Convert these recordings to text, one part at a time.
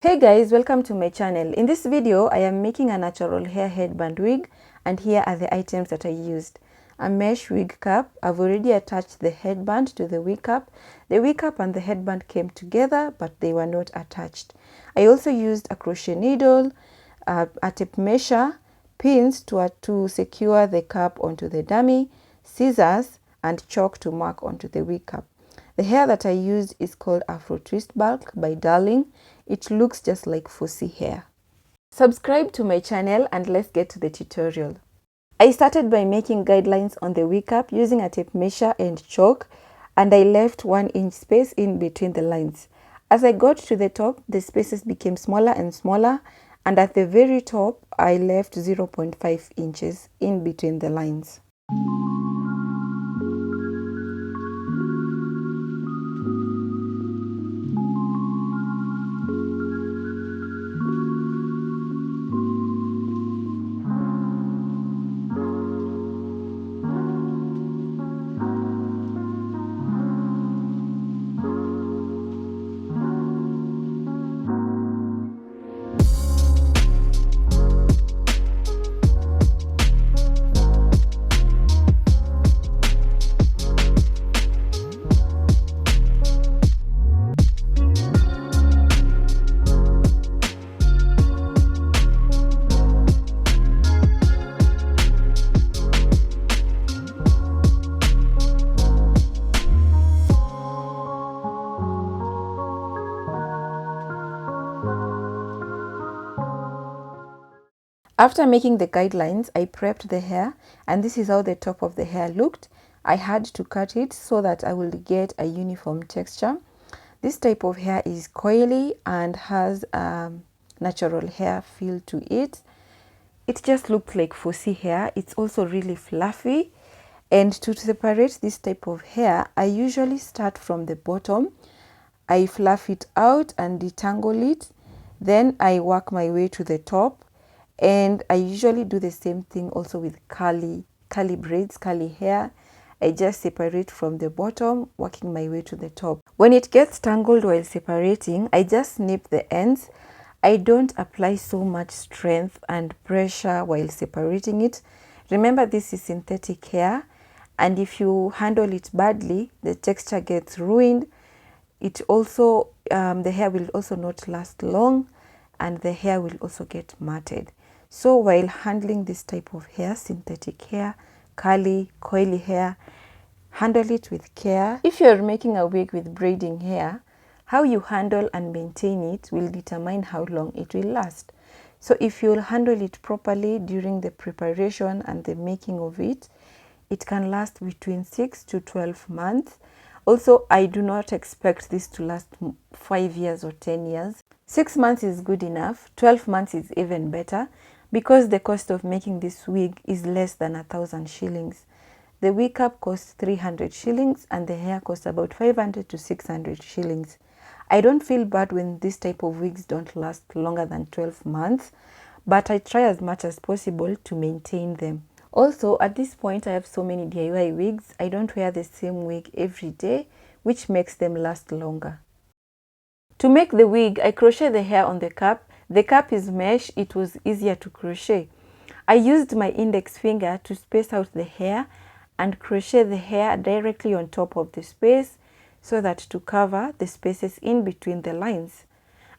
Hey guys, welcome to my channel. In this video, I am making a natural hair headband wig, and here are the items that I used. A mesh wig cap. I've already attached the headband to the wig cap. The wig cap and the headband came together, but they were not attached. I also used a crochet needle, a tape measure, pins to secure the cap onto the dummy, scissors, and chalk to mark onto the wig cap. The hair that I used is called Afro Twist Bulk by Darling. It looks just like fussy hair. Subscribe to my channel and let's get to the tutorial. I started by making guidelines on the wig cap using a tape measure and chalk, and I left 1 inch space in between the lines. As I got to the top, the spaces became smaller and smaller, and at the very top, I left 0.5 inches in between the lines. After making the guidelines, I prepped the hair, and this is how the top of the hair looked. I had to cut it so that I will get a uniform texture. This type of hair is coily and has a natural hair feel to it. It just looks like fussy hair. It's also really fluffy. And to separate this type of hair, I usually start from the bottom. I fluff it out and detangle it. Then I work my way to the top. And I usually do the same thing also with curly braids, curly hair. I just separate from the bottom, working my way to the top. When it gets tangled while separating, I just snip the ends. I don't apply so much strength and pressure while separating it. Remember, this is synthetic hair, and if you handle it badly, the texture gets ruined. It also, the hair will also not last long, and the hair will also get matted. So while handling this type of hair, synthetic hair, curly, coily hair, handle it with care. If you're making a wig with braiding hair, how you handle and maintain it will determine how long it will last. So if you'll handle it properly during the preparation and the making of it, it can last between 6 to 12 months. Also, I do not expect this to last 5 years or 10 years. 6 months is good enough. 12 months is even better, because the cost of making this wig is less than 1,000 shillings. The wig cap costs 300 shillings and the hair costs about 500 to 600 shillings. I don't feel bad when this type of wigs don't last longer than 12 months, but I try as much as possible to maintain them. Also, at this point, I have so many DIY wigs. I don't wear the same wig every day, which makes them last longer. To make the wig, I crochet the hair on the cap. The cap is mesh. It was easier to crochet. I used my index finger to space out the hair and crochet the hair directly on top of the space so that to cover the spaces in between the lines.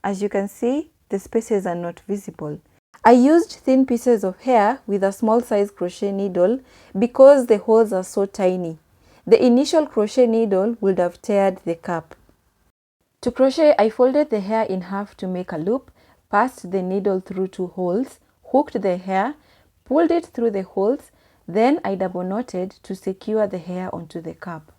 As you can see, the spaces are not visible. I used thin pieces of hair with a small size crochet needle because the holes are so tiny. The initial crochet needle would have teared the cap. To crochet, I folded the hair in half to make a loop, passed the needle through 2 holes, hooked the hair, pulled it through the holes, then I double knotted to secure the hair onto the cap.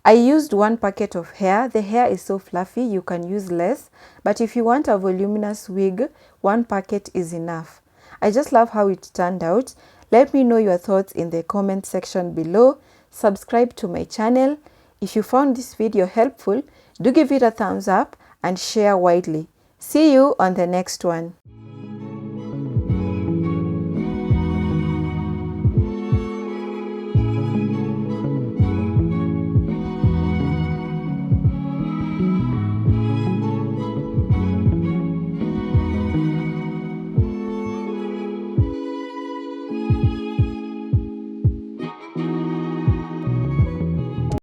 I used 1 packet of hair. The hair is so fluffy, you can use less, but if you want a voluminous wig, 1 packet is enough. I just love how it turned out. Let me know your thoughts in the comment section below. Subscribe to my channel. If you found this video helpful, do give it a thumbs up and share widely. See you on the next one.